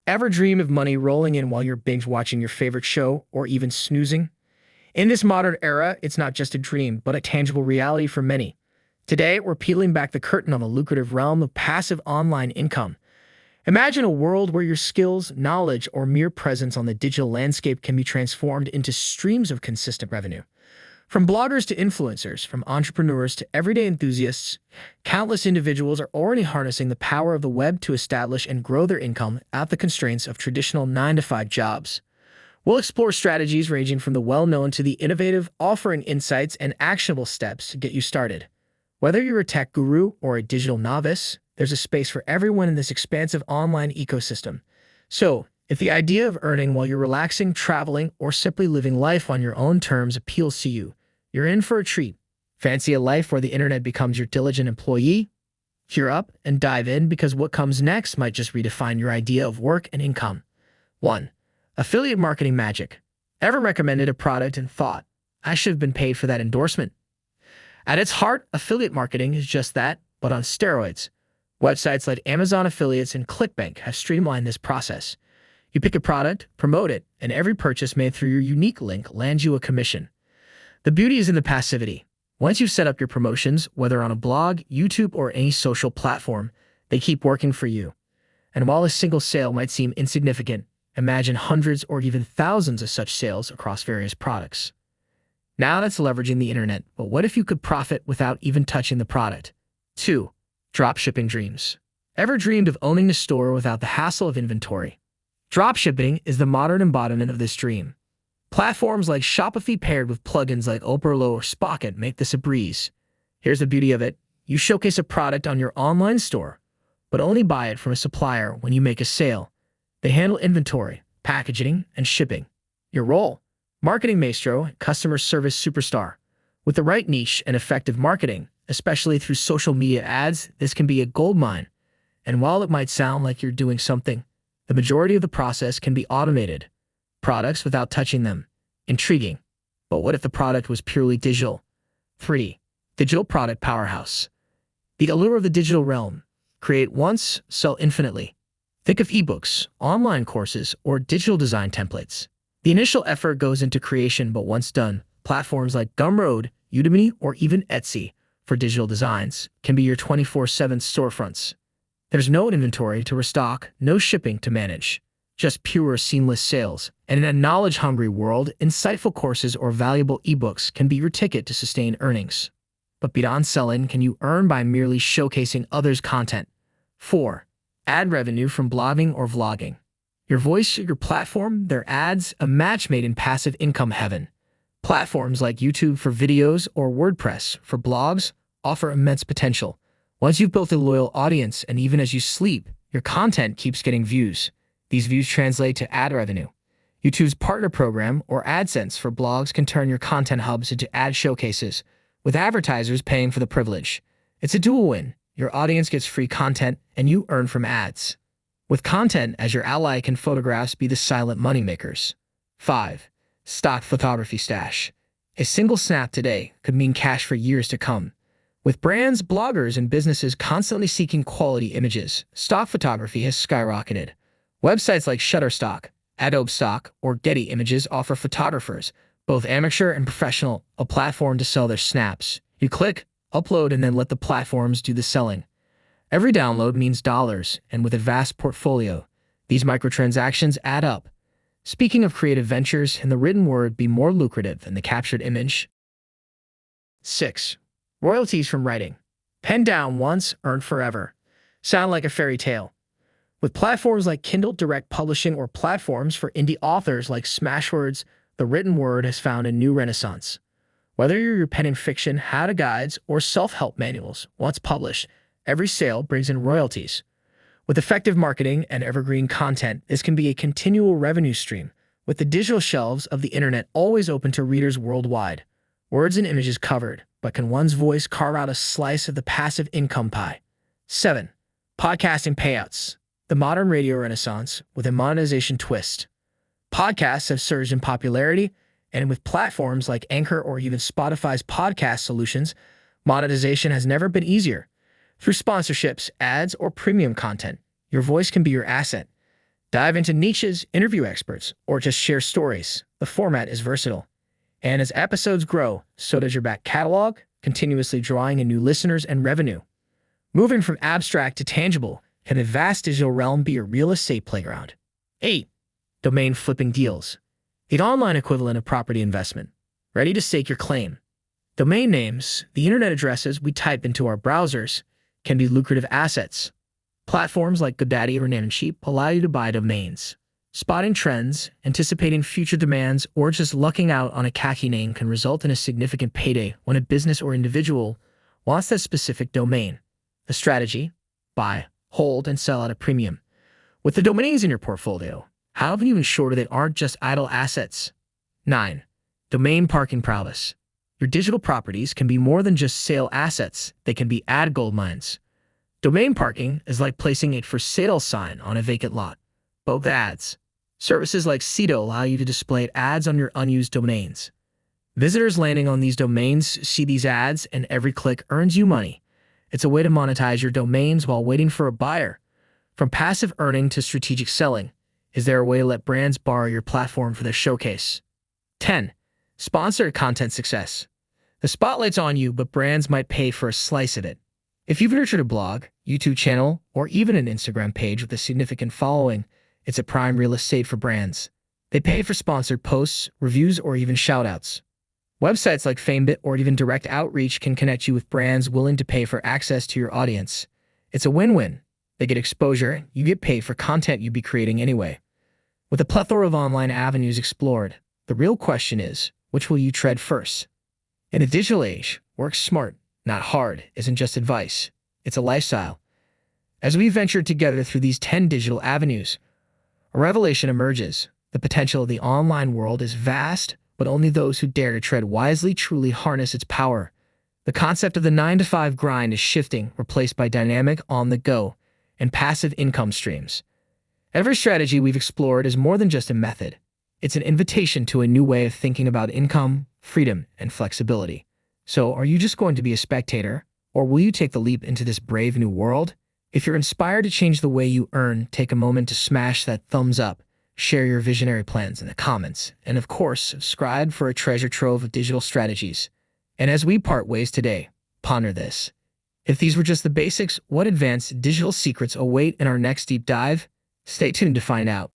Ever dream of money rolling in while you're binge watching your favorite show or even snoozing? In this modern era, it's not just a dream, but a tangible reality for many. Today, we're peeling back the curtain on the lucrative realm of passive online income. Imagine a world where your skills, knowledge, or mere presence on the digital landscape can be transformed into streams of consistent revenue. From bloggers to influencers, from entrepreneurs to everyday enthusiasts, countless individuals are already harnessing the power of the web to establish and grow their income at the constraints of traditional 9-to-5 jobs. We'll explore strategies ranging from the well-known to the innovative, offering insights and actionable steps to get you started. Whether you're a tech guru or a digital novice, there's a space for everyone in this expansive online ecosystem. So, if the idea of earning while you're relaxing, traveling, or simply living life on your own terms appeals to you, you're in for a treat. Fancy a life where the internet becomes your diligent employee? Cheer up and dive in, because what comes next might just redefine your idea of work and income. 1. Affiliate marketing magic. Ever recommended a product and thought, I should have been paid for that endorsement? At its heart, affiliate marketing is just that, but on steroids. Websites like Amazon Affiliates and ClickBank have streamlined this process. You pick a product, promote it, and every purchase made through your unique link lands you a commission. The beauty is in the passivity. Once you've set up your promotions, whether on a blog, YouTube, or any social platform, they keep working for you. And while a single sale might seem insignificant, imagine hundreds or even thousands of such sales across various products. Now that's leveraging the internet, but what if you could profit without even touching the product? 2. Dropshipping dreams. Ever dreamed of owning a store without the hassle of inventory? Dropshipping is the modern embodiment of this dream. Platforms like Shopify paired with plugins like Operlo or Spocket make this a breeze. Here's the beauty of it. You showcase a product on your online store, but only buy it from a supplier when you make a sale. They handle inventory, packaging, and shipping. Your role? Marketing maestro, customer service superstar. With the right niche and effective marketing, especially through social media ads, this can be a goldmine. And while it might sound like you're doing something, the majority of the process can be automated. Products without touching them. Intriguing. But what if the product was purely digital? 3. Digital product powerhouse. The allure of the digital realm. Create once, sell infinitely. Think of ebooks, online courses, or digital design templates. The initial effort goes into creation, but once done, platforms like Gumroad, Udemy, or even Etsy for digital designs can be your 24/7 storefronts. There's no inventory to restock, no shipping to manage, just pure seamless sales. And in a knowledge-hungry world, insightful courses or valuable ebooks can be your ticket to sustain earnings. But beyond selling, can you earn by merely showcasing others' content? 4. Ad revenue from blogging or vlogging. Your voice, your platform, their ads, a match made in passive income heaven. Platforms like YouTube for videos or WordPress for blogs offer immense potential. Once you've built a loyal audience, and even as you sleep, your content keeps getting views. These views translate to ad revenue. YouTube's partner program, or AdSense for blogs, can turn your content hubs into ad showcases, with advertisers paying for the privilege. It's a dual win. Your audience gets free content, and you earn from ads. With content as your ally, can photographs be the silent moneymakers? 5. Stock photography stash. A single snap today could mean cash for years to come. With brands, bloggers, and businesses constantly seeking quality images, stock photography has skyrocketed. Websites like Shutterstock, Adobe Stock, or Getty Images offer photographers, both amateur and professional, a platform to sell their snaps. You click, upload, and then let the platforms do the selling. Every download means dollars, and with a vast portfolio, these microtransactions add up. Speaking of creative ventures, can the written word be more lucrative than the captured image? 6. Royalties from writing. Pen down once, earned forever. Sound like a fairy tale. With platforms like Kindle Direct Publishing or platforms for indie authors like Smashwords, the written word has found a new renaissance. Whether you're penning fiction, how-to guides, or self-help manuals, once published, every sale brings in royalties. With effective marketing and evergreen content, this can be a continual revenue stream, with the digital shelves of the internet always open to readers worldwide. Words and images covered, but can one's voice carve out a slice of the passive income pie? 7. Podcasting payouts. The modern radio renaissance with a monetization twist. Podcasts have surged in popularity, and with platforms like Anchor or even Spotify's podcast solutions, monetization has never been easier. Through sponsorships, ads, or premium content, your voice can be your asset. Dive into niches, interview experts, or just share stories. The format is versatile. And as episodes grow, so does your back catalog, continuously drawing in new listeners and revenue. Moving from abstract to tangible, can the vast digital realm be your real estate playground? 8. Domain flipping deals. The online equivalent of property investment. Ready to stake your claim. Domain names, the internet addresses we type into our browsers, can be lucrative assets. Platforms like GoDaddy or Namecheap allow you to buy domains. Spotting trends, anticipating future demands, or just lucking out on a catchy name can result in a significant payday when a business or individual wants that specific domain. The strategy: buy, hold, and sell at a premium. With the domains in your portfolio, how can you ensure they aren't just idle assets? 9. Domain parking prowess. Your digital properties can be more than just sale assets, they can be ad gold mines. Domain parking is like placing a for sale sign on a vacant lot. Both ads. Services like Cedo allow you to display ads on your unused domains. Visitors landing on these domains see these ads, and every click earns you money. It's a way to monetize your domains while waiting for a buyer. From passive earning to strategic selling, is there a way to let brands borrow your platform for their showcase? 10. Sponsored content success. The spotlight's on you, but brands might pay for a slice of it. If you've nurtured a blog, YouTube channel, or even an Instagram page with a significant following, it's a prime real estate for brands. They pay for sponsored posts, reviews, or even shoutouts. Websites like FameBit or even direct outreach can connect you with brands willing to pay for access to your audience. It's a win-win. They get exposure, you get paid for content you'd be creating anyway. With a plethora of online avenues explored, the real question is, which will you tread first? In a digital age, work smart, not hard, isn't just advice. It's a lifestyle. As we venture together through these 10 digital avenues, a revelation emerges. The potential of the online world is vast, but only those who dare to tread wisely truly harness its power. The concept of the 9-to-5 grind is shifting, replaced by dynamic, on-the-go, and passive income streams. Every strategy we've explored is more than just a method. It's an invitation to a new way of thinking about income, freedom, and flexibility. So, are you just going to be a spectator, or will you take the leap into this brave new world? If you're inspired to change the way you earn, take a moment to smash that thumbs up, share your visionary plans in the comments, and of course, subscribe for a treasure trove of digital strategies. And as we part ways today, ponder this. If these were just the basics, what advanced digital secrets await in our next deep dive? Stay tuned to find out.